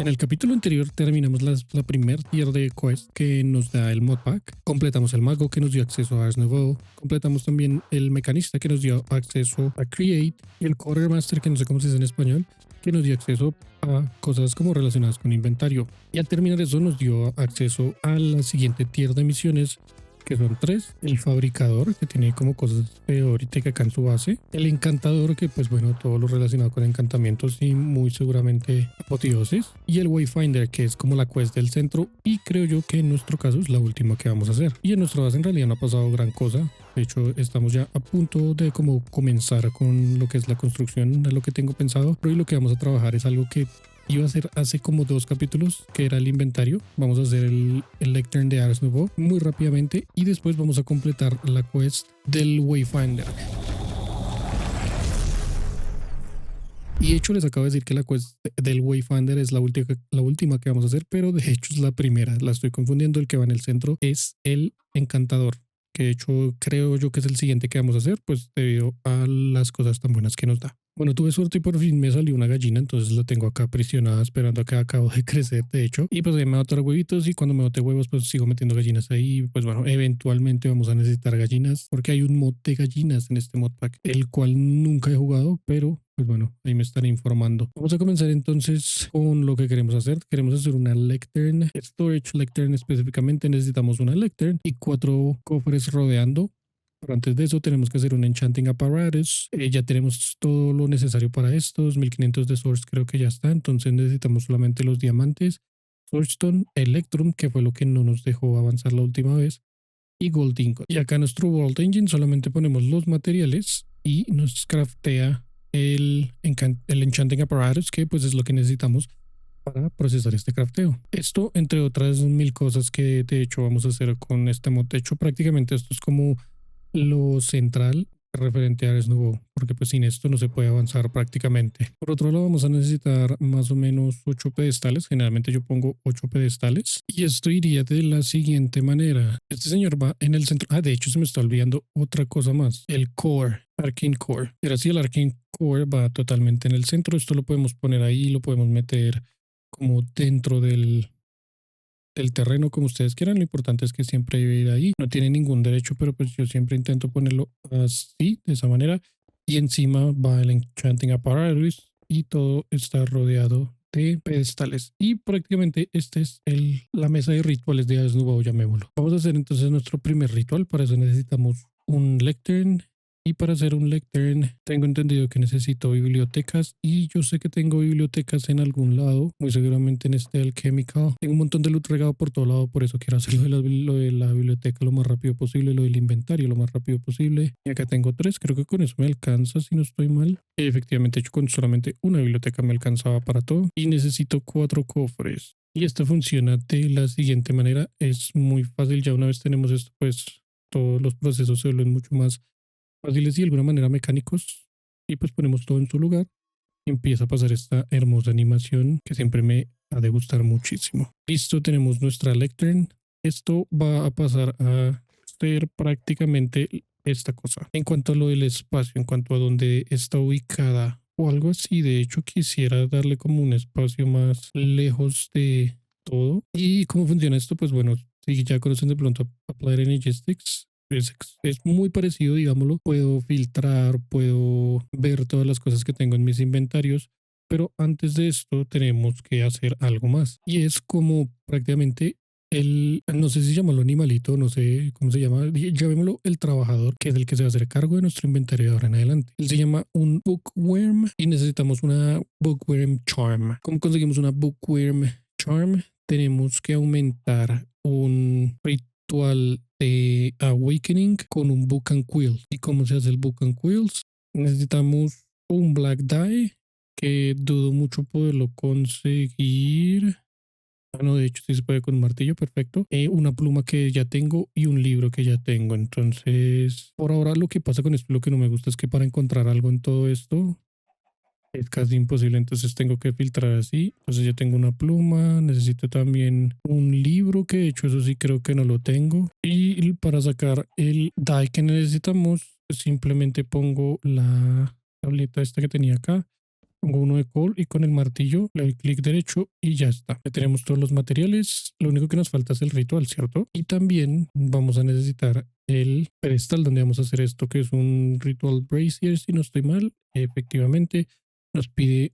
En el capítulo anterior terminamos la primer tier de quest que nos da el modpack. Completamos el mago que nos dio acceso a Ars Nouveau. Completamos también el mecanista que nos dio acceso a Create. Y el Quartermaster, que no sé cómo se dice en español, que nos dio acceso a cosas como relacionadas con inventario. Y al terminar eso nos dio acceso a la siguiente tier de misiones, que son tres: el fabricador, que tiene como cosas teóricas acá en su base; el encantador, que pues bueno, todo lo relacionado con encantamientos y muy seguramente apoteosis; y el wayfinder, que es como la quest del centro, y creo yo que en nuestro caso es la última que vamos a hacer. Y en nuestra base en realidad no ha pasado gran cosa. De hecho, estamos ya a punto de como comenzar con lo que es la construcción de lo que tengo pensado. Pero hoy lo que vamos a trabajar es algo que iba a hacer hace como 2 capítulos, que era el inventario. Vamos a hacer el lectern de Ars Nouveau muy rápidamente y después vamos a completar la quest del Wayfinder. Y de hecho les acabo de decir que la quest del Wayfinder es la última que vamos a hacer, pero de hecho es la primera. La estoy confundiendo. El que va en el centro es el encantador, que de hecho creo yo que es el siguiente que vamos a hacer, pues debido a las cosas tan buenas que nos da. Bueno, tuve suerte y por fin me salió una gallina, entonces la tengo acá aprisionada esperando a que acabo de crecer, de hecho. Y pues ahí me va a botar huevitos y cuando me bote huevos pues sigo metiendo gallinas ahí. Pues bueno, eventualmente vamos a necesitar gallinas porque hay un mod de gallinas en este modpack, el cual nunca he jugado, pero pues bueno, ahí me estaré informando. Vamos a comenzar entonces con lo que queremos hacer. Queremos hacer una lectern, storage lectern específicamente. Necesitamos una lectern y 4 cofres rodeando. Pero antes de eso tenemos que hacer un enchanting apparatus. Ya tenemos todo lo necesario para estos. 1500 de source creo que ya está. Entonces necesitamos solamente los diamantes, sourcestone, electrum, que fue lo que no nos dejó avanzar la última vez, y gold ingot. Y acá en nuestro world engine solamente ponemos los materiales y nos craftea el enchanting apparatus, que pues es lo que necesitamos para procesar este crafteo. Esto entre otras mil cosas que de hecho vamos a hacer con este mod. De hecho prácticamente esto es como lo central referente a Ars Nouveau, porque pues sin esto no se puede avanzar prácticamente. Por otro lado, vamos a necesitar más o menos 8 pedestales. Generalmente yo pongo 8 pedestales y esto iría de la siguiente manera. Este señor va en el centro. De hecho se me está olvidando otra cosa más: el core, Arcane Core. Pero si el Arcane Core va totalmente en el centro, esto lo podemos poner ahí, lo podemos meter como dentro del terreno, como ustedes quieran. Lo importante es que siempre debe ir ahí. No tiene ningún derecho, pero pues yo siempre intento ponerlo así, de esa manera. Y encima va el enchanting apparatus y todo está rodeado de pedestales. Y prácticamente esta es la mesa de rituales de Ars Nouveau, llamémoslo. Vamos a hacer entonces nuestro primer ritual. Para eso necesitamos un lectern. Y para hacer un lectern tengo entendido que necesito bibliotecas, y yo sé que tengo bibliotecas en algún lado, muy seguramente en este alchemical. Tengo un montón de loot regado por todo lado, por eso quiero hacer lo de la biblioteca lo más rápido posible, lo del inventario lo más rápido posible. Y acá tengo 3, creo que con eso me alcanza si no estoy mal. Efectivamente, hecho con solamente una biblioteca me alcanzaba para todo. Y necesito 4 cofres. Y esta funciona de la siguiente manera, es muy fácil. Ya una vez tenemos esto, pues todos los procesos se vuelven mucho más fáciles y de alguna manera mecánicos, y pues ponemos todo en su lugar y empieza a pasar esta hermosa animación que siempre me ha de gustar muchísimo. Listo, tenemos nuestra lectern. Esto va a pasar a ser prácticamente esta cosa. En cuanto a lo del espacio, en cuanto a dónde está ubicada o algo así, de hecho quisiera darle como un espacio más lejos de todo. ¿Y cómo funciona esto? Pues bueno, si ya conocen de pronto Applied Energistics, es muy parecido, digámoslo. Puedo filtrar, puedo ver todas las cosas que tengo en mis inventarios, pero antes de esto tenemos que hacer algo más. Y es como prácticamente no sé si llamarlo animalito, no sé cómo se llama, llamémoslo el trabajador, que es el que se va a hacer cargo de nuestro inventario de ahora en adelante. Él se llama un bookworm y necesitamos una bookworm charm. ¿Cómo conseguimos una bookworm charm? Tenemos que aumentar un ritual de awakening con un book and quill. ¿Y cómo se hace el book and quills? Necesitamos un black die, que dudo mucho poderlo conseguir. No, de hecho sí se puede con un martillo, perfecto. Una pluma que ya tengo y un libro que ya tengo. Entonces, por ahora lo que pasa con esto, lo que no me gusta es que para encontrar algo en todo esto es casi imposible, entonces tengo que filtrar así. Entonces ya tengo una pluma, necesito también un libro, que de hecho eso sí creo que no lo tengo. Y para sacar el die que necesitamos, simplemente pongo la tableta esta que tenía acá, pongo uno de coal y con el martillo le doy clic derecho y ya está. Ya tenemos todos los materiales. Lo único que nos falta es el ritual, ¿cierto? Y también vamos a necesitar el pedestal donde vamos a hacer esto, que es un ritual brazier, si no estoy mal. Efectivamente, nos pide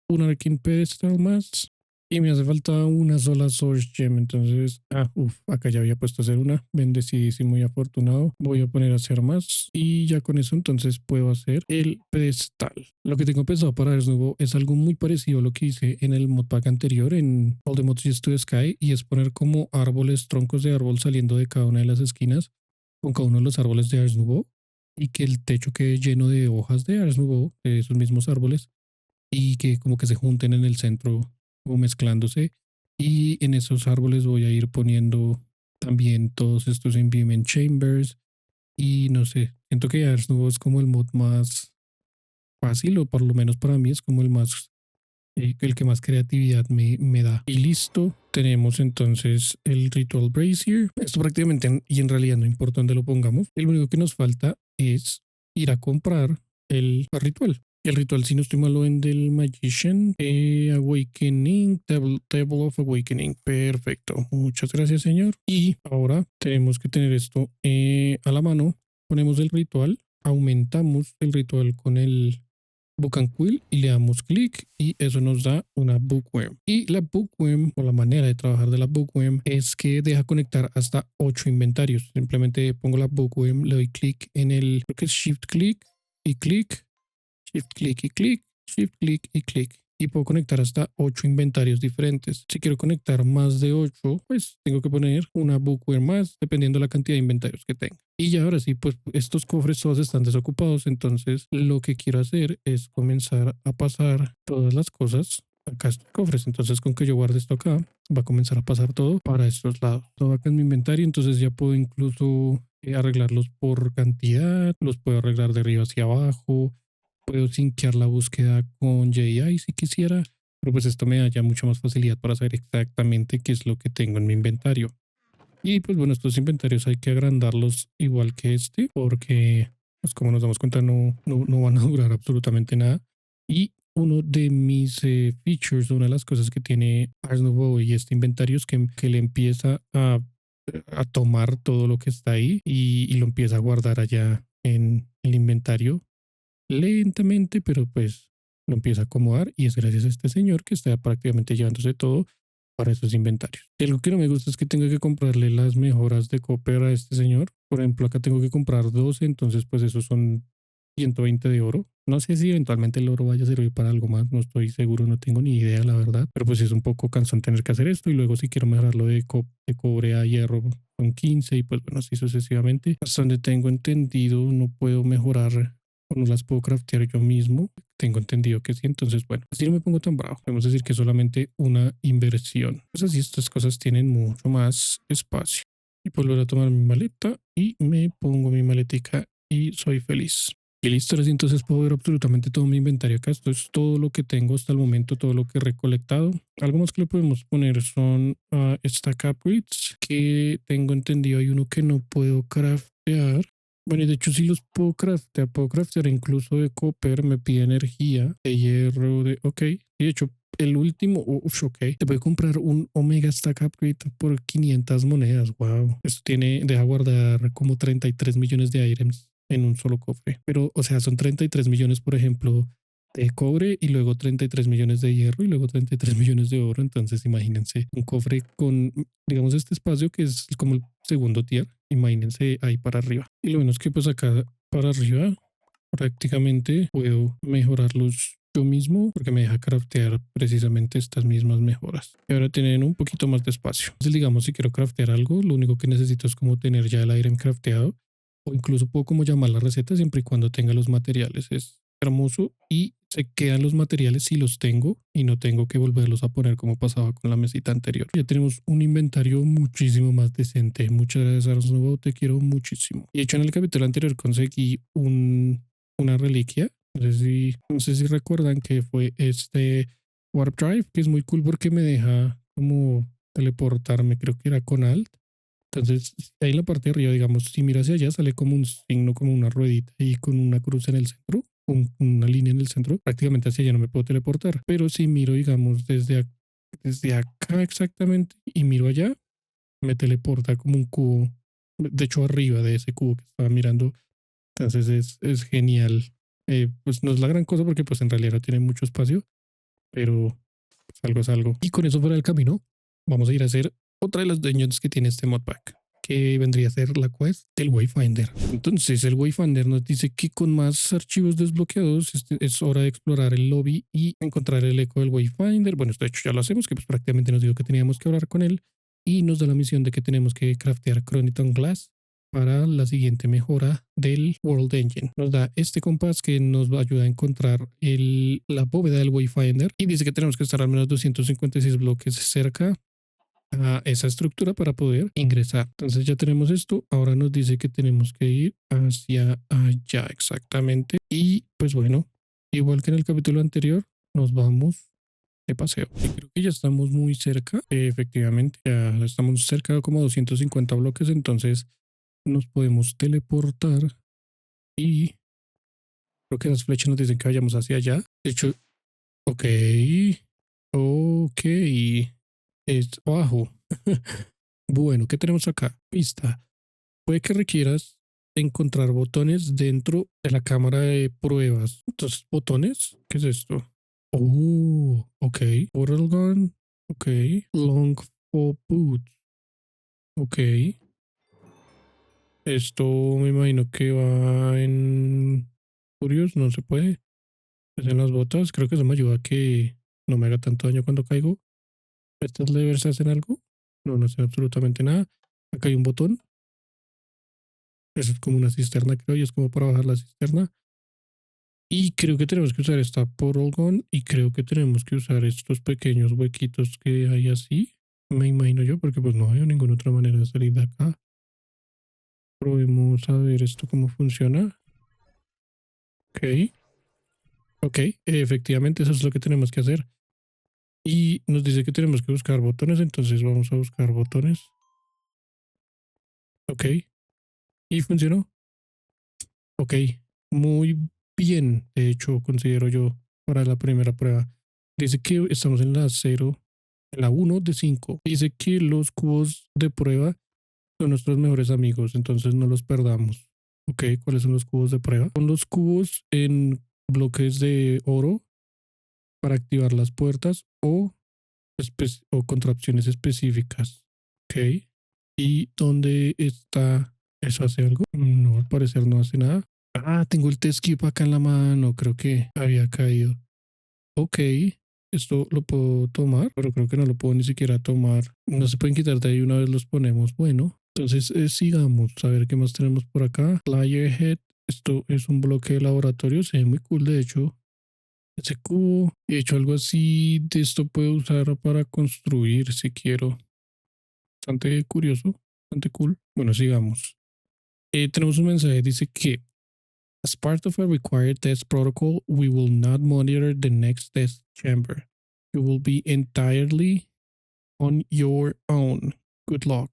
un Arcane Pedestal más. Y me hace falta una sola Source Gem. Entonces, acá ya había puesto a hacer una. Bendecidísimo y afortunado. Voy a poner a hacer más. Y ya con eso entonces puedo hacer el pedestal. Lo que tengo pensado para el nuevo es algo muy parecido a lo que hice en el modpack anterior en All the Mods Used to Sky. Y es poner como árboles, troncos de árbol saliendo de cada una de las esquinas. Con cada uno de los árboles de Ars Nouveau. Y que el techo quede lleno de hojas de Ars Nouveau, de esos mismos árboles y que como que se junten en el centro o mezclándose. Y en esos árboles voy a ir poniendo también todos estos Environment Chambers. Y no sé, siento que Ars Nouveau es como el mod más fácil, o por lo menos para mí es como el más, el que más creatividad me da. Y listo, tenemos entonces el Ritual Brazier. Esto prácticamente, y en realidad no importa dónde lo pongamos, el único que nos falta es ir a comprar el ritual. El ritual, si no estoy mal, lo vende el Magician. Awakening, Table of Awakening. Perfecto. Muchas gracias, señor. Y ahora tenemos que tener esto a la mano. Ponemos el ritual, aumentamos el ritual con el Book and Quill y le damos clic y eso nos da una Bookworm. Y la Bookworm, o la manera de trabajar de la Bookworm, es que deja conectar hasta 8 inventarios. Simplemente pongo la Bookworm, le doy clic en el, creo que es Shift clic y clic, Shift clic y clic, Shift clic y clic. Y puedo conectar hasta 8 inventarios diferentes. Si quiero conectar más de 8, pues tengo que poner una Bookworm más, dependiendo de la cantidad de inventarios que tenga. Y ya ahora sí, pues estos cofres todos están desocupados, entonces lo que quiero hacer es comenzar a pasar todas las cosas acá a estos cofres. Entonces con que yo guarde esto acá, va a comenzar a pasar todo para estos lados. Todo acá en mi inventario, entonces ya puedo incluso arreglarlos por cantidad, los puedo arreglar de arriba hacia abajo, puedo sinquear la búsqueda con JI si quisiera, pero pues esto me da ya mucha más facilidad para saber exactamente qué es lo que tengo en mi inventario. Y pues bueno, estos inventarios hay que agrandarlos igual que este, porque pues como nos damos cuenta no van a durar absolutamente nada. Y uno de mis features, una de las cosas que tiene Ars Nouveau y este inventario es que le empieza a tomar todo lo que está ahí y lo empieza a guardar allá en el inventario lentamente, pero pues lo empieza a acomodar y es gracias a este señor que está prácticamente llevándose todo para esos inventarios. Y algo que no me gusta es que tengo que comprarle las mejoras de Copper a este señor. Por ejemplo, acá tengo que comprar 12, entonces pues esos son 120 de oro. No sé si eventualmente el oro vaya a servir para algo más, no estoy seguro, no tengo ni idea, la verdad. Pero pues es un poco cansón tener que hacer esto y luego si quiero mejorarlo de cobre a hierro son 15 y pues bueno, así sucesivamente. Hasta donde tengo entendido no puedo mejorar o no las puedo craftear yo mismo. Tengo entendido que sí, entonces bueno, así no me pongo tan bravo. Podemos decir que es solamente una inversión. Pues así estas cosas tienen mucho más espacio. Y pues voy a tomar mi maleta y me pongo mi maletica y soy feliz. Y listo, así entonces puedo ver absolutamente todo mi inventario acá. Esto es todo lo que tengo hasta el momento, todo lo que he recolectado. Algo más que le podemos poner son stack upgrades, que tengo entendido hay uno que no puedo craftear. Bueno, y de hecho sí los puedo craftear incluso de copper, me pide energía, de hierro, ok. Y de hecho, el último, ok, te puede comprar un Omega Stack Upgrade por 500 monedas, wow. Esto deja guardar como 33 millones de items en un solo cofre. Pero, o sea, son 33 millones, por ejemplo, de cobre y luego 33 millones de hierro y luego 33 millones de oro. Entonces, imagínense un cofre con, digamos, este espacio que es como el segundo tier. Imagínense ahí para arriba. Y lo bueno es que pues acá para arriba prácticamente puedo mejorarlos yo mismo porque me deja craftear precisamente estas mismas mejoras. Y ahora tienen un poquito más de espacio. Entonces, digamos, si quiero craftear algo, lo único que necesito es como tener ya el item crafteado o incluso puedo como llamar la receta siempre y cuando tenga los materiales. Es hermoso y se quedan los materiales si los tengo y no tengo que volverlos a poner como pasaba con la mesita anterior. Ya tenemos un inventario muchísimo más decente. Muchas gracias, Ars Nouveau, te quiero muchísimo. Y de hecho en el capítulo anterior conseguí una reliquia. No sé si recuerdan que fue este Warp Drive, que es muy cool porque me deja como teleportarme, creo que era con Alt. Entonces, ahí en la parte de arriba, digamos, si miras hacia allá, sale como un signo, como una ruedita y con una cruz en el centro. una línea en el centro, prácticamente hacia allá no me puedo teleportar. Pero si miro, digamos, desde acá exactamente y miro allá, me teleporta como un cubo, de hecho arriba de ese cubo que estaba mirando. Entonces es genial. Pues no es la gran cosa porque pues en realidad no tiene mucho espacio, pero pues algo es algo. Y con eso fuera del camino, vamos a ir a hacer otra de las dungeons que tiene este modpack, que vendría a ser la quest del Wayfinder. Entonces el Wayfinder nos dice que con más archivos desbloqueados es hora de explorar el lobby y encontrar el eco del Wayfinder. Bueno, esto de hecho ya lo hacemos, que pues prácticamente nos dijo que teníamos que hablar con él y nos da la misión de que tenemos que craftear Chroniton Glass para la siguiente mejora del World Engine. Nos da este compás que nos va a ayudar a encontrar la bóveda del Wayfinder y dice que tenemos que estar al menos 256 bloques cerca a esa estructura para poder ingresar. Entonces ya tenemos esto. Ahora nos dice que tenemos que ir hacia allá exactamente. Y pues bueno, igual que en el capítulo anterior, nos vamos de paseo. Y creo que ya estamos muy cerca. Efectivamente, ya estamos cerca de como 250 bloques. Entonces nos podemos teleportar y creo que las flechas nos dicen que vayamos hacia allá. De hecho, ok, ok, es abajo. Bueno, ¿qué tenemos acá? Pista. Puede que requieras encontrar botones dentro de la cámara de pruebas. Entonces, ¿botones? ¿Qué es esto? Oh, ok. Portal gun. Ok. Long for boots. Ok. Esto me imagino que va en Furious, no se puede. Es en las botas. Creo que eso me ayuda a que no me haga tanto daño cuando caigo. ¿Estas levers hacen algo? No, no hacen absolutamente nada. Acá hay un botón. Eso es como una cisterna, creo, y es como para bajar la cisterna. Y creo que tenemos que usar esta portal gun y creo que tenemos que usar estos pequeños huequitos que hay así. Me imagino yo, porque pues no hay ninguna otra manera de salir de acá. Probemos a ver esto cómo funciona. Ok, ok, efectivamente eso es lo que tenemos que hacer. Y nos dice que tenemos que buscar botones, entonces vamos a buscar botones. Ok, y funcionó. Ok, muy bien, de hecho, considero yo para la primera prueba. Dice que estamos en la 0, en la 1 de 5. Dice que los cubos de prueba son nuestros mejores amigos, entonces no los perdamos. Ok, ¿cuáles son los cubos de prueba? Son los cubos en bloques de oro para activar las puertas o contrapciones específicas. Ok, ¿y dónde está? ¿Eso hace algo? No, al parecer no hace nada. Ah, tengo el test kit acá en la mano, creo que había caído. Ok, esto lo puedo tomar, pero creo que no lo puedo ni siquiera tomar. No se pueden quitar de ahí una vez los ponemos. Bueno, entonces sigamos a ver qué más tenemos por acá. Player Head, esto es un bloque de laboratorio, se ve muy cool de hecho. Ese cubo, he hecho algo así, de esto puedo usar para construir si quiero. Bastante curioso, bastante cool. Bueno, sigamos. Tenemos un mensaje, dice que as part of a required test protocol, we will not monitor the next test chamber. You will be entirely on your own. Good luck.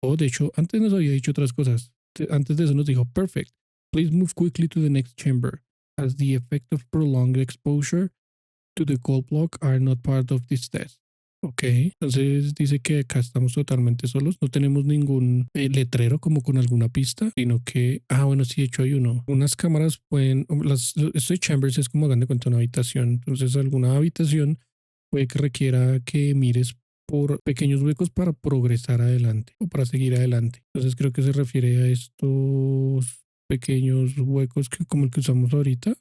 Oh, de hecho, antes nos había dicho otras cosas. Antes de eso nos dijo, perfect. Please move quickly to the next chamber, as the effect of prolonged exposure to the gold block are not part of this test. Ok, entonces dice que acá estamos totalmente solos, no tenemos ningún letrero como con alguna pista, sino que, bueno, sí, de hecho hay uno. Unas cámaras pueden, esto de chambers es como hagan de cuenta una habitación, entonces alguna habitación puede que requiera que mires por pequeños huecos para progresar adelante o para seguir adelante. Entonces creo que se refiere a estos pequeños huecos que como el que usamos ahorita.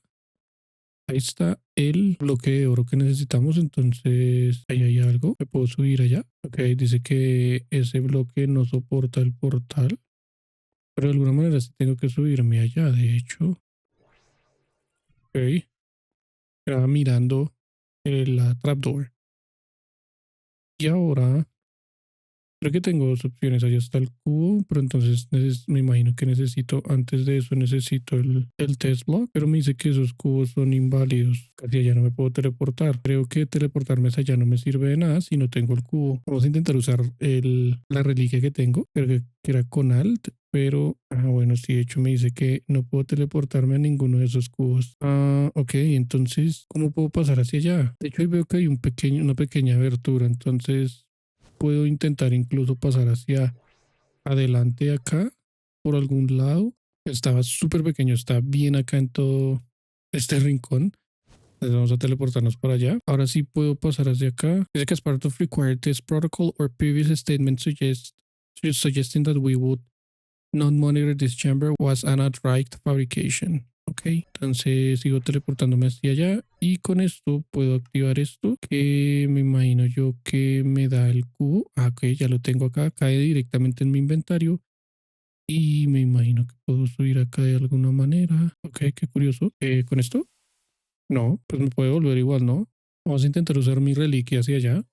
Ahí está el bloque de oro que necesitamos, entonces ahí hay algo. ¿Me puedo subir allá? Ok, dice que ese bloque no soporta el portal, pero de alguna manera sí tengo que subirme allá, de hecho. Ok, estaba mirando la trapdoor. Y ahora Creo que tengo dos opciones. Allá está el cubo, pero entonces me imagino que necesito, antes de eso, necesito el test block, pero me dice que esos cubos son inválidos. Casi allá no me puedo teleportar. Creo que teleportarme hacia allá no me sirve de nada si no tengo el cubo. Vamos a intentar usar la reliquia que tengo, creo que era con Alt, pero bueno, sí, de hecho me dice que no puedo teleportarme a ninguno de esos cubos. Ok, entonces, ¿cómo puedo pasar hacia allá? De hecho, ahí veo que hay una pequeña abertura, entonces puedo intentar incluso pasar hacia adelante acá, por algún lado. Estaba súper pequeño, está bien acá en todo este rincón. Entonces vamos a teleportarnos para allá. Ahora sí puedo pasar hacia acá. Dice que as part of required test protocol or previous statement suggesting that we would not monitor this chamber was an outright fabrication. Ok, entonces sigo teleportándome hacia allá y con esto puedo activar esto que me imagino yo que me da el cubo. Ok, ya lo tengo acá, cae directamente en mi inventario y me imagino que puedo subir acá de alguna manera. Ok, qué curioso. ¿Con esto? No, pues me puede volver igual, ¿no? Vamos a intentar usar mi reliquia hacia allá.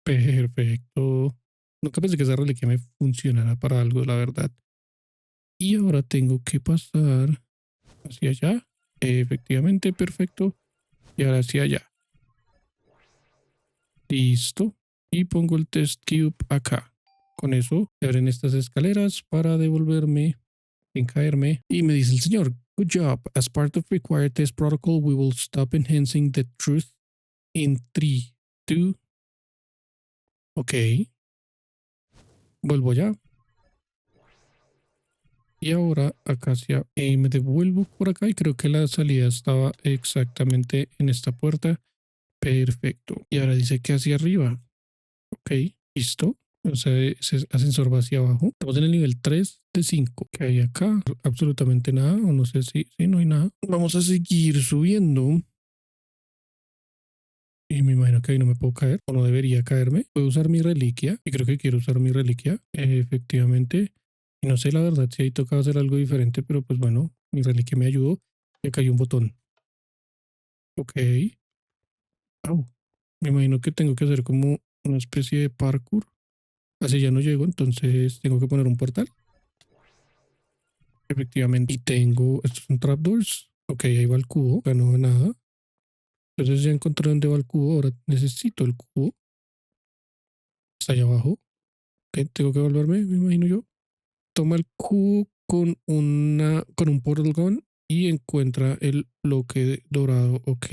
Perfecto. Nunca pensé que esa reliquia me funcionara para algo, la verdad. Y ahora tengo que pasar hacia allá. Efectivamente, perfecto. Y ahora hacia allá. Listo. Y pongo el test cube acá. Con eso se abren estas escaleras para devolverme sin caerme. Y me dice el señor, good job. As part of required test protocol, we will stop enhancing the truth in 3, 2. Ok. Vuelvo ya. Y ahora acá hacia, me devuelvo por acá y creo que la salida estaba exactamente en esta puerta. Perfecto. Y ahora dice que hacia arriba. Ok, listo. O sea, ese ascensor va hacia abajo. Estamos en el nivel 3 de 5. ¿Qué hay acá? Absolutamente nada. O no sé si no hay nada. Vamos a seguir subiendo. Y me imagino que ahí no me puedo caer. O no debería caerme. Puedo usar mi reliquia. Y creo que quiero usar mi reliquia. Efectivamente. Y no sé la verdad si ahí toca hacer algo diferente. Pero pues bueno, mi reliquia me ayudó. Y acá hay un botón. Ok. Au. Me imagino que tengo que hacer como una especie de parkour. Así ya no llego, entonces tengo que poner un portal. Efectivamente. Y tengo, estos son trapdoors. Ok, ahí va el cubo, ya no va nada. Entonces ya encontré dónde va el cubo, ahora necesito el cubo. Está allá abajo. Ok, tengo que volverme, me imagino yo. Toma el cubo con un portal gun y encuentra el bloque dorado. Ok.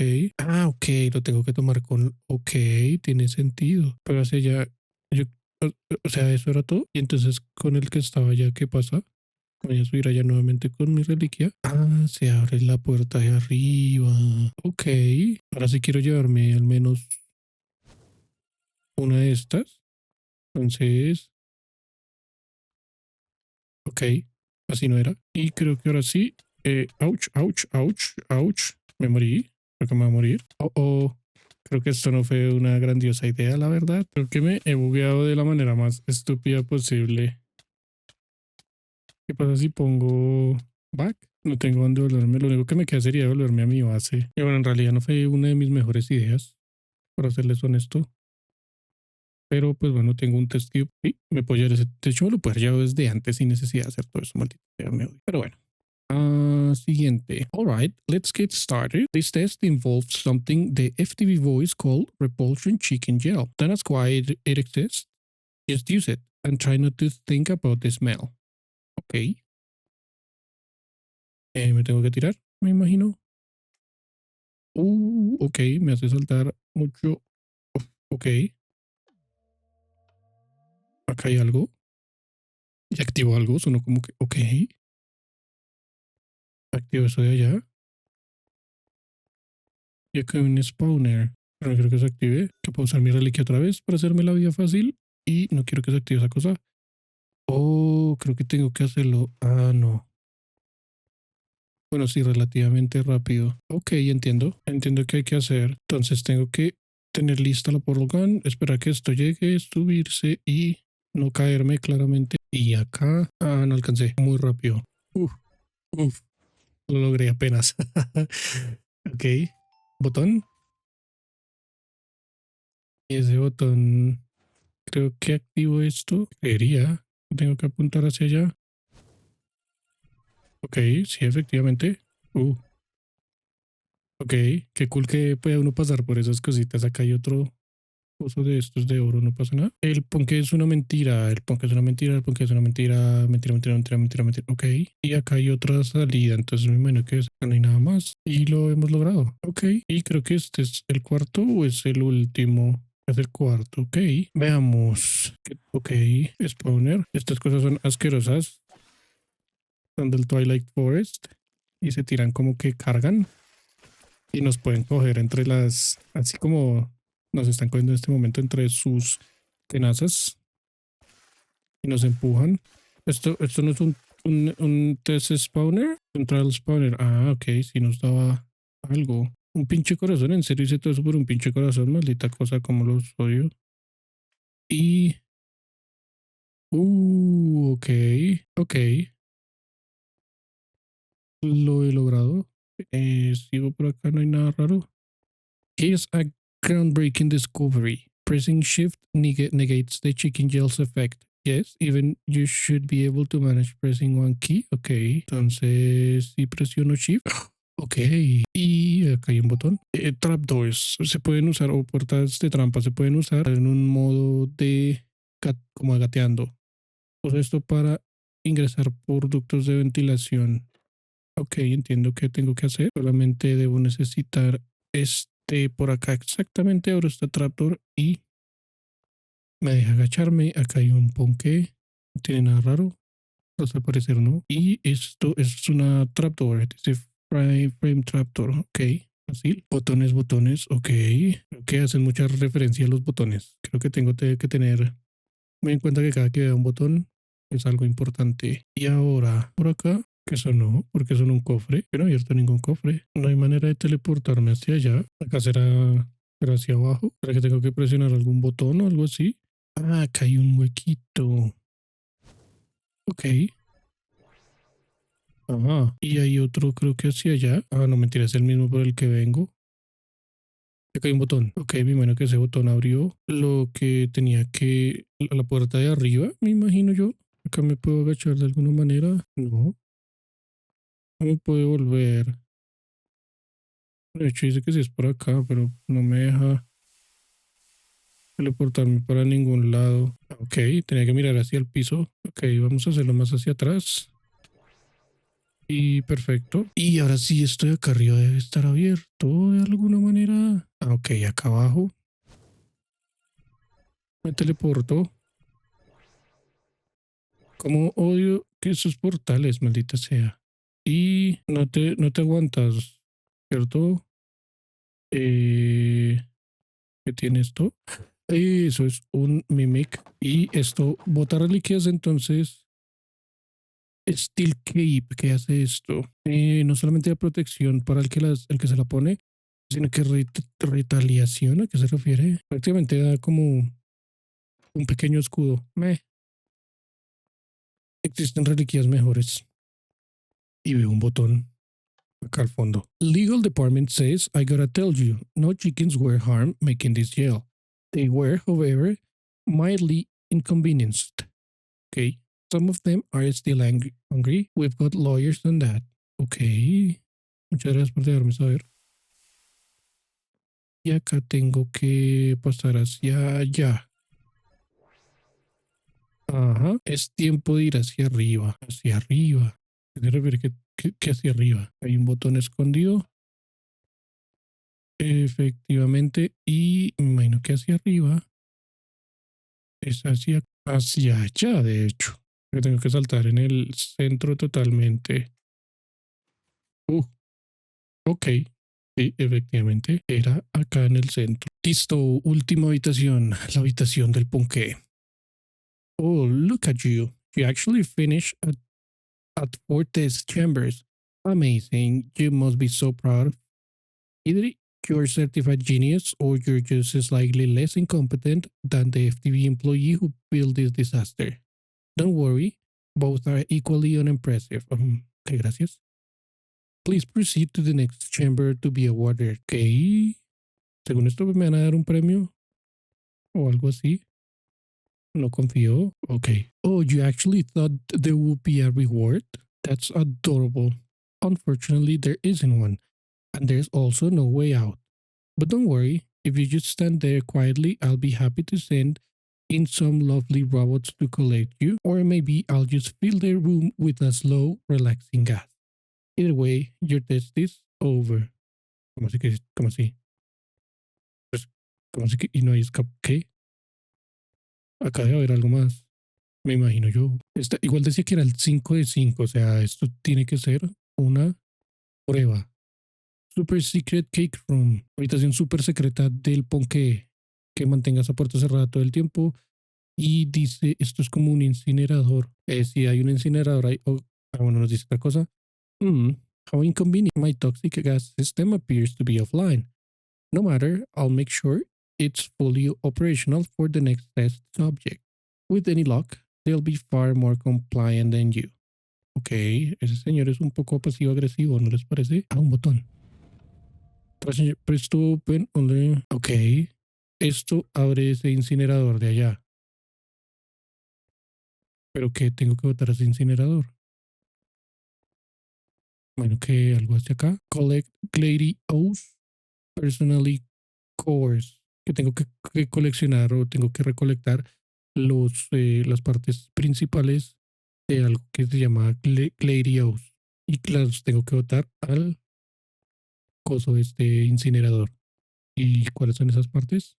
Ok, lo tengo que tomar con, ok, tiene sentido. Pero hacia allá, yo, o, o sea, eso era todo. Y entonces con el que estaba allá, ¿qué pasa? Voy a subir allá nuevamente con mi reliquia. Se abre la puerta de arriba. Ok. Ahora sí quiero llevarme al menos una de estas. Entonces, ok. Así no era. Y creo que ahora sí. Ouch, ouch, ouch, ouch. Me morí. Creo que me voy a morir. Oh. Creo que esto no fue una grandiosa idea, la verdad. Creo que me he bugueado de la manera más estúpida posible. ¿Qué pasa si pongo back? No tengo dónde volverme. Lo único que me queda sería volverme a mi base. Y bueno, en realidad no fue una de mis mejores ideas, para serles honesto. Pero pues bueno, tengo un test cube y me puedo llevar ese. De hecho, me lo puedo haber llevado desde antes sin necesidad de hacer todo eso, maldito sea, me odio. Pero bueno. Siguiente. Alright, let's get started. This test involves something the FTV voice called repulsion chicken gel. Don't ask why it exists. Just use it and try not to think about the smell. Ok. Me tengo que tirar, me imagino. Ok, me hace saltar mucho. Ok, acá hay algo. Y activo algo, sonó como que, ok, activo eso de allá. Y acá hay un spawner. Pero no quiero que se active. Que puedo usar mi reliquia otra vez para hacerme la vida fácil. Y no quiero que se active esa cosa. Oh, creo que tengo que hacerlo. No. Bueno, sí, relativamente rápido. Ok, entiendo. Entiendo qué hay que hacer. Entonces tengo que tener lista la portal gun, esperar que esto llegue, subirse y no caerme claramente. Y acá, no alcancé. Muy rápido. Uf, uf, lo logré apenas. Ok, botón. Y ese botón creo que activo esto. Creería que tengo que apuntar hacia allá. Ok, sí, efectivamente. Ok, qué cool que pueda uno pasar por esas cositas. Acá hay otro uso de estos de oro, no pasa nada. El ponque es una mentira, el ponque es una mentira, el ponque es una mentira, mentira, mentira, mentira, mentira, mentira. Ok, y acá hay otra salida, entonces me imagino que no hay nada más. Y lo hemos logrado. Ok, y creo que este es el cuarto o es el último. Es el cuarto, ok. Veamos. Ok, spawner. Estas cosas son asquerosas. Son del Twilight Forest y se tiran como que cargan y nos pueden coger entre las, así como nos están cogiendo en este momento entre sus tenazas y nos empujan. Esto no es un test spawner, un trial spawner. Ah, ok, si nos daba algo. Un pinche corazón, en serio hice todo eso por un pinche corazón, maldita cosa, como los odio. Y, ok, ok, lo he logrado. Sigo por acá, no hay nada raro. Here's a groundbreaking discovery. Pressing shift negates the chicken gels effect. Yes, even you should be able to manage pressing one key. Ok, entonces si presiono shift. Ok, y acá hay un botón. Trapdoors se pueden usar o puertas de trampa se pueden usar en un modo de como gateando. Uso esto para ingresar por ductos de ventilación. Ok, entiendo qué tengo que hacer. Solamente debo necesitar este por acá exactamente. Ahora está trapdoor y me deja agacharme. Acá hay un ponque. No tiene nada raro. No sé parecer, ¿no? Y esto es una trapdoor. Dice frame trapdoor. Ok, así. Botones, botones. Ok. Creo que hacen mucha referencia a los botones. Creo que tengo que tener muy en cuenta que cada que vea un botón es algo importante. Y ahora, por acá, que sonó, porque son un cofre. Yo no he abierto ningún cofre. No hay manera de teleportarme hacia allá. Acá será hacia abajo. ¿Será que tengo que presionar algún botón o algo así? Ah, acá hay un huequito. Ok. Ajá. Y hay otro, creo que hacia allá. Ah, no, mentira, es el mismo por el que vengo. Acá hay un botón. Ok, me imagino que ese botón abrió lo que tenía que... La puerta de arriba, me imagino yo. Acá me puedo agachar de alguna manera. No, no me puede volver. De hecho, dice que sí es por acá, pero no me deja teleportarme para ningún lado. Ok, tenía que mirar hacia el piso. Ok, vamos a hacerlo más hacia atrás. Y perfecto. Y ahora sí, estoy acá arriba, debe estar abierto de alguna manera. Ah, ok, acá abajo. Me teleporto. Como odio que esos portales, maldita sea. Y no te aguantas, ¿cierto? ¿Qué tiene esto? Eso es un mimic. Y esto bota reliquias, entonces Steel Cape, ¿qué hace esto? No solamente da protección para el que se la pone, sino que retaliación, ¿a qué se refiere? Prácticamente da como un pequeño escudo. Existen reliquias mejores. Y veo un botón acá al fondo. Legal department says I gotta tell you, no chickens were harmed making this jail. They were, however, mildly inconvenienced. Okay. Some of them are still hungry. We've got lawyers on that. Ok. Muchas gracias por dejarme saber. Y acá tengo que pasar hacia allá. Ajá. Es tiempo de ir hacia arriba. Hacia arriba. ¿Qué se refiere que hacia arriba? Hay un botón escondido. Efectivamente. Y me imagino que hacia arriba es hacia allá, de hecho. Yo tengo que saltar en el centro totalmente. Uh, ok. Sí, efectivamente. Era acá en el centro. Listo. Última habitación. La habitación del ponqué. Oh, look at you. You actually finished at four test chambers. Amazing. You must be so proud. Either you're a certified genius or you're just slightly less incompetent than the FTV employee who built this disaster. Don't worry, both are equally unimpressive. Okay, gracias. Please proceed to the next chamber to be awarded. Okay. Según esto me van a dar un premio o algo así. No confío. Okay. Oh, you actually thought there would be a reward? That's adorable. Unfortunately, there isn't one, and there's also no way out. But don't worry, if you just stand there quietly, I'll be happy to send in some lovely robots to collect you, or maybe I'll just fill the room with a slow, relaxing gas. Either way, your test is over. ¿Cómo así que, cómo así? Pues, ¿cómo así que, y no hay escape? ¿Qué? Acá debe haber algo más. Me imagino yo. Igual decía que era el 5 de 5, o sea, esto tiene que ser una prueba. Super Secret Cake Room, habitación súper secreta del ponqué, que mantenga esa puerta cerrada todo el tiempo. Y dice, esto es como un incinerador. Si hay un incinerador ahí, bueno, nos dice otra cosa. Hmm, how inconvenient. My toxic gas system appears to be offline. No matter, I'll make sure it's fully operational for the next test subject. With any luck, they'll be far more compliant than you. Ok, ese señor es un poco pasivo-agresivo, ¿no les parece? Ah, un botón. Press to open only. Ok, esto abre ese incinerador de allá. ¿Pero qué tengo que botar a ese incinerador? Bueno, que algo hacia acá. Collect Glady O's Personally Cores. Que tengo que coleccionar o tengo que recolectar las partes principales de algo que se llama Glady O's. Y las tengo que botar al coso de este incinerador. ¿Y cuáles son esas partes?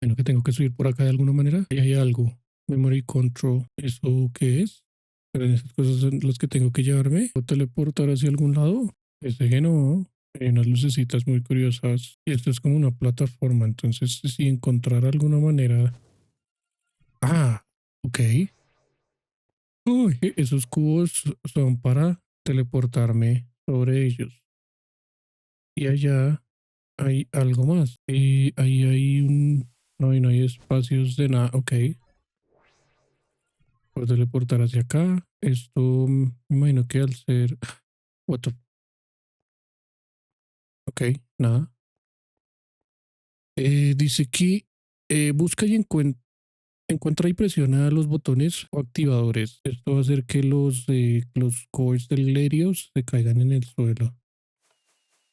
Bueno, que tengo que subir por acá de alguna manera. Ahí hay algo. Memory Control. ¿Eso qué es? Pero esas cosas son las que tengo que llevarme. ¿O teleportar hacia algún lado? Este que no. Hay unas lucecitas muy curiosas. Y esto es como una plataforma. Entonces, si encontrar alguna manera. Ah, ok. Uy, esos cubos son para teleportarme sobre ellos. Y allá hay algo más. Y ahí hay un. No, y no hay espacios de nada. Ok. Puedo teleportar hacia acá. Esto, me imagino que al ser. What the- Ok, nada. Dice que busca y encuentra y presiona los botones o activadores. Esto va a hacer que los cores del Larios se caigan en el suelo.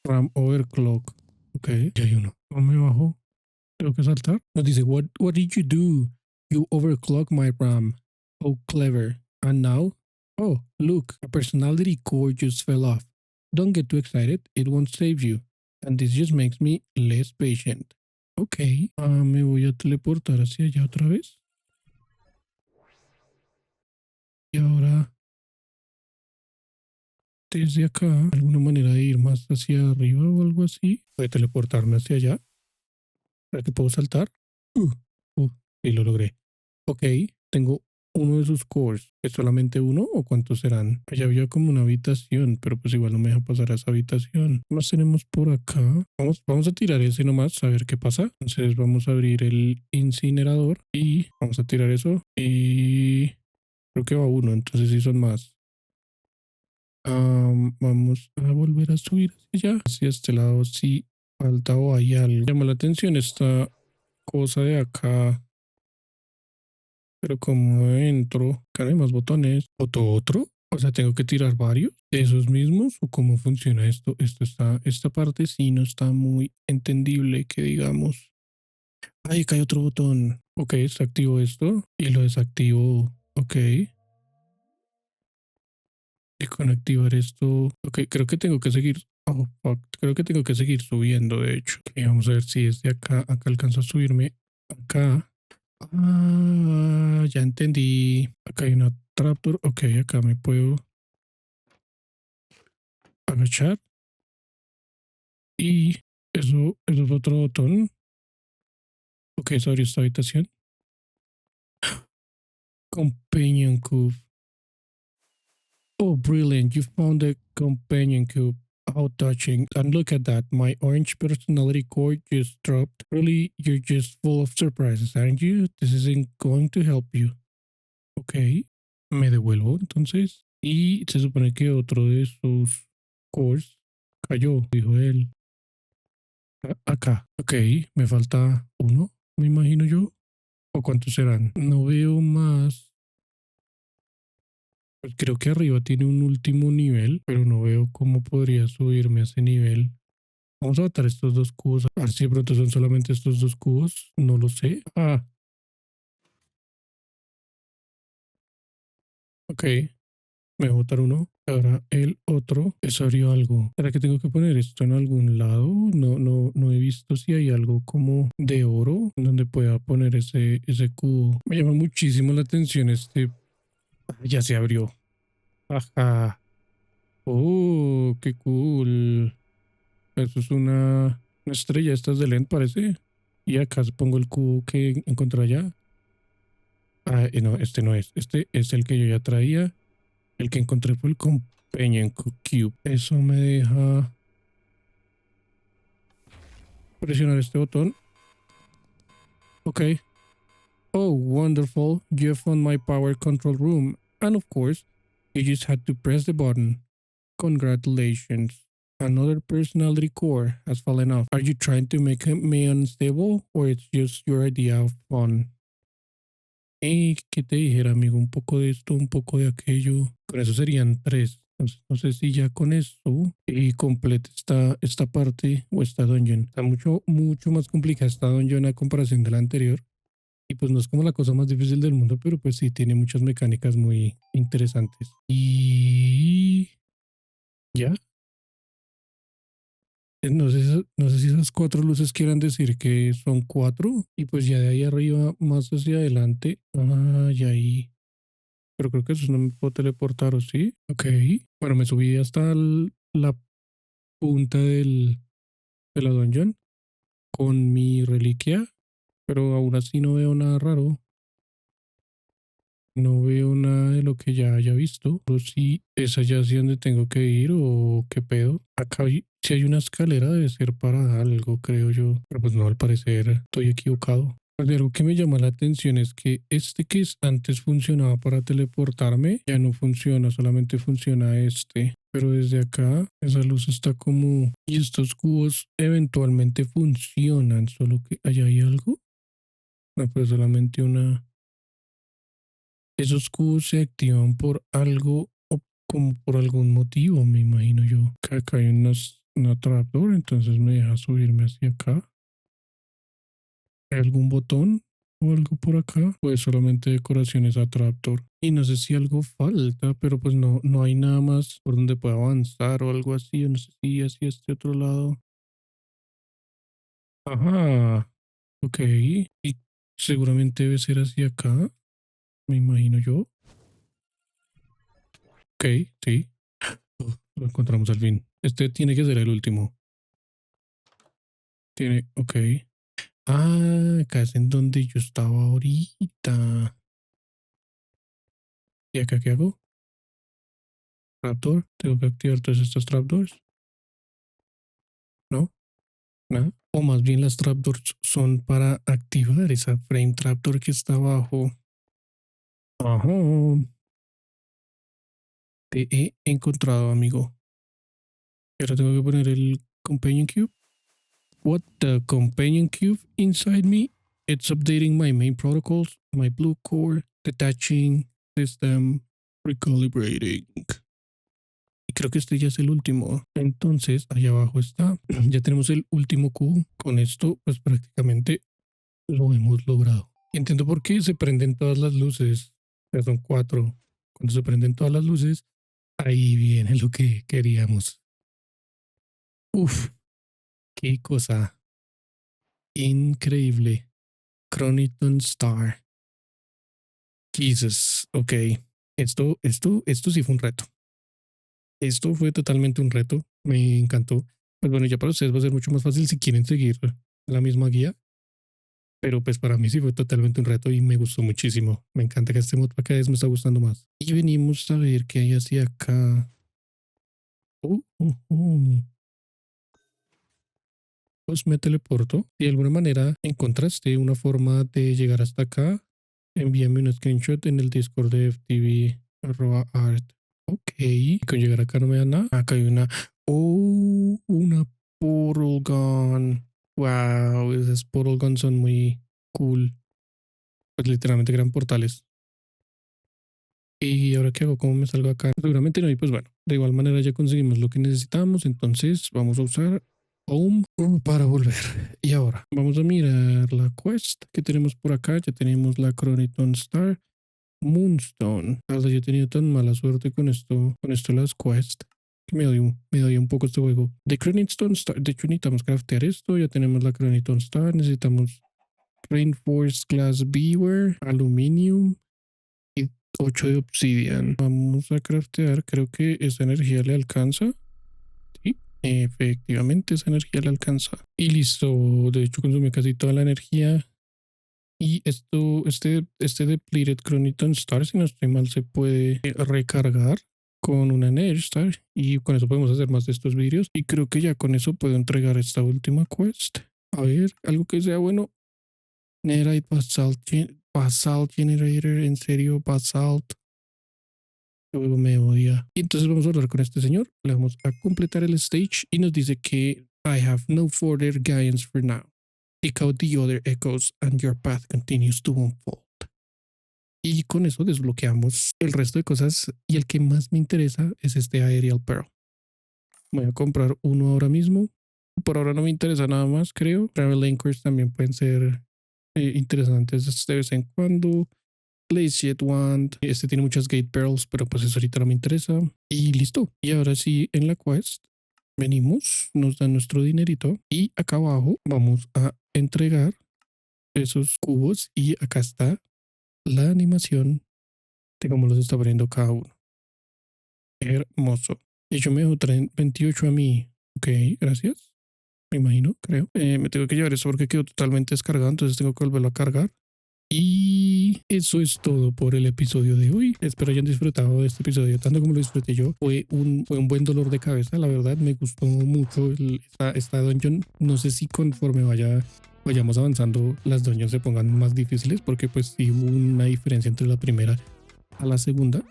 RAM overclock. Ok, ya hay uno. ¿Cómo me bajo? ¿Tengo que saltar? Nos dice, what did you do? You overclock my RAM. Oh, clever. And now? Oh, look, a personality core just fell off. Don't get too excited. It won't save you. And this just makes me less patient. Ok, me voy a teleportar hacia allá otra vez. Y ahora, desde acá, alguna manera de ir más hacia arriba o algo así. Voy a teleportarme hacia allá. ¿Para que puedo saltar? Uh, sí, lo logré. Ok, tengo uno de sus cores. ¿Es solamente uno o cuántos serán? Allá había como una habitación, pero pues igual no me deja pasar a esa habitación. ¿Qué más tenemos por acá? Vamos a tirar ese nomás, a ver qué pasa. Entonces vamos a abrir el incinerador y vamos a tirar eso. Y creo que va uno, entonces sí son más. Vamos a volver a subir hacia allá. Hacia este lado sí falta o hay algo. Llama la atención esta cosa de acá. Pero como entro, acá no hay más botones. ¿Otro? O sea, tengo que tirar varios de esos mismos o cómo funciona esto. Esta parte sí no está muy entendible que digamos. Ahí cae otro botón. Ok, desactivo esto y lo desactivo. Ok. Y con activar esto. Ok, creo que tengo que seguir. Oh, fuck. Creo que tengo que seguir subiendo, de hecho. Ok, vamos a ver si es de acá. Acá alcanzo a subirme. Acá. Ya entendí. Acá hay una trapdoor. Ok, acá me puedo agachar. Y eso es otro botón. Ok, sobre esta habitación. Companion cube. Oh, brilliant. You found the companion cube. How touching. And look at that. My orange personality core just dropped. Really, you're just full of surprises, aren't you? This isn't going to help you. Ok. Me devuelvo entonces. Y se supone que otro de sus cores cayó, dijo él. Acá. Ok. Me falta uno, me imagino yo. ¿O cuántos serán? No veo más. Pues creo que arriba tiene un último nivel, pero no veo cómo podría subirme a ese nivel. Vamos a botar estos dos cubos. A ver si de pronto son solamente estos dos cubos. No lo sé. Ah, ok. Me voy a botar uno. Ahora el otro. Eso abrió algo. ¿Será que tengo que poner esto en algún lado? No he visto si hay algo como de oro donde pueda poner ese cubo. Me llama muchísimo la atención este. Ah, ya se abrió. Ajá. Oh, qué cool. Eso es una estrella. Estas de LED parece. Y acá pongo el cubo que encontré allá. Ah, no, este no es. Este es el que yo ya traía. El que encontré fue el Companion Cube. Eso me deja presionar este botón. Ok. Oh, wonderful. You found my power control room. And of course, you just had to press the button. Congratulations. Another personality core has fallen off. Are you trying to make me unstable or it's just your idea of fun? ¿Qué te dijera, amigo? Un poco de esto, un poco de aquello. Con eso serían tres. Entonces, no sé si ya con esto y complete esta parte o esta dungeon. Está mucho más complicada esta dungeon a comparación de la anterior. Y pues no es como la cosa más difícil del mundo, pero pues sí tiene muchas mecánicas muy interesantes. Y ya. No sé si esas cuatro luces quieran decir que son cuatro. Y pues ya de ahí arriba, más hacia adelante. Ah, y ahí. Pero creo que eso no me puedo teleportar, ¿o sí? Ok. Bueno, me subí hasta la punta de la dungeon con mi reliquia, pero aún así no veo nada raro. No veo nada de lo que ya haya visto. Pero sí, es allá hacia donde tengo que ir o qué pedo. Acá si hay una escalera debe ser para algo, creo yo. Pero pues no, al parecer estoy equivocado. Pues, algo que me llama la atención es que este antes funcionaba para teleportarme, ya no funciona, solamente funciona este. Pero desde acá, esa luz está como... Y estos cubos eventualmente funcionan, solo que allá hay algo. No, pero solamente una... Esos cubos se activan por algo o como por algún motivo, me imagino yo. Que acá hay una trapdoor, entonces me deja subirme hacia acá. ¿Hay algún botón o algo por acá? Pues solamente decoraciones a trapdoor. Y no sé si algo falta, pero pues no hay nada más por donde pueda avanzar o algo así. O no sé si hacia este otro lado. Ajá, ok. Y seguramente debe ser hacia acá, me imagino yo. Ok, sí. Lo encontramos al fin. Este tiene que ser el último. Ok. Ah, acá es en donde yo estaba ahorita. ¿Y acá qué hago? Trapdoor. Tengo que activar todas estas trapdoors. ¿No? Nada. O más bien las trapdoors son para activar esa frame trapdoor que está abajo. Ajá. Te he encontrado, amigo. Y ahora tengo que poner el companion cube. What the companion cube inside me? It's updating my main protocols, my blue core, detaching, system, recalibrating. Y creo que este ya es el último. Entonces, allá abajo está. Ya tenemos el último cubo. Con esto, pues prácticamente lo hemos logrado. Entiendo por qué se prenden todas las luces. Ya son cuatro. Cuando se prenden todas las luces, ahí viene lo que queríamos. Uf, qué cosa increíble. Chroniton Star. Jesus. Ok. Esto sí fue un reto. Esto fue totalmente un reto. Me encantó. Pues bueno, ya para ustedes va a ser mucho más fácil si quieren seguir la misma guía. Pero pues para mí sí fue totalmente un reto y me gustó muchísimo. Me encanta que este mod cada vez me está gustando más. Y venimos a ver qué hay hacia acá. Uh, uh, uh. Pues me teleporto. De alguna manera encontraste una forma de llegar hasta acá. Envíame un screenshot en el Discord de ftv@art. Ok. Y con llegar acá no me da nada. Acá hay una... Oh, una portal gun. Wow, esas portal guns son muy cool. pues literalmente eran portales. ¿Y ahora qué hago? ¿Cómo me salgo acá? Seguramente no. Y pues bueno, de igual manera ya conseguimos lo que necesitamos. Entonces vamos a usar Home para volver. Y ahora vamos a mirar la quest que tenemos por acá. Ya tenemos la Chroniton Star. Moonstone. La verdad, yo he tenido tan mala suerte con esto las quests, que me dio un poco este juego. De Chroniton Star, de hecho necesitamos craftear esto, ya tenemos la Chroniton Star, necesitamos Reinforced Glass Beaver, Aluminium y 8 de Obsidian. Vamos a craftear, creo que esa energía le alcanza. Sí, efectivamente esa energía le alcanza. Y listo, de hecho consume casi toda la energía. Y este Depleted Chroniton Star, si no estoy mal, se puede recargar con una Nether Star. Y con eso podemos hacer más de estos vídeos. Y creo que ya con eso puedo entregar esta última quest. A ver, algo que sea bueno. Netherite Basalt Generator, en serio, Basalt. Luego me odia. Y entonces vamos a hablar con este señor. Le vamos a completar el stage y nos dice que I have no further guidance for now. Seek out the other echoes and your path continues to unfold. Y con eso desbloqueamos el resto de cosas y el que más me interesa es este Aerial Pearl. Voy a comprar uno ahora mismo. Por ahora no me interesa nada más, creo. Travel Anchors también pueden ser interesantes de vez en cuando. Blaze Jet Wand. Este tiene muchas Gate Pearls, pero pues eso ahorita no me interesa. Y listo. Y ahora sí, en la quest venimos, nos dan nuestro dinerito y acá abajo vamos a entregar esos cubos y acá está la animación de cómo los está abriendo cada uno. Hermoso. Y yo me dejo 28 a mí. Ok, gracias. Me imagino, creo. Me tengo que llevar eso porque quedó totalmente descargado, entonces tengo que volverlo a cargar. Y eso es todo por el episodio de hoy. Espero hayan disfrutado de este episodio tanto como lo disfruté yo. Fue un buen dolor de cabeza, la verdad. Me gustó mucho esta dungeon. No sé si conforme vayamos avanzando las dungeons se pongan más difíciles porque pues sí hubo una diferencia entre la primera a la segunda.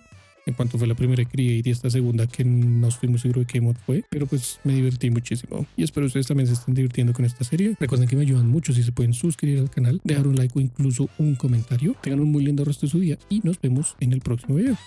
En cuanto fue la primera Create y esta segunda que no estoy muy seguro de qué mod fue, pero pues me divertí muchísimo y espero ustedes también se estén divirtiendo con esta serie. Recuerden que me ayudan mucho si se pueden suscribir al canal, dejar un like o incluso un comentario. Tengan un muy lindo resto de su día y nos vemos en el próximo video.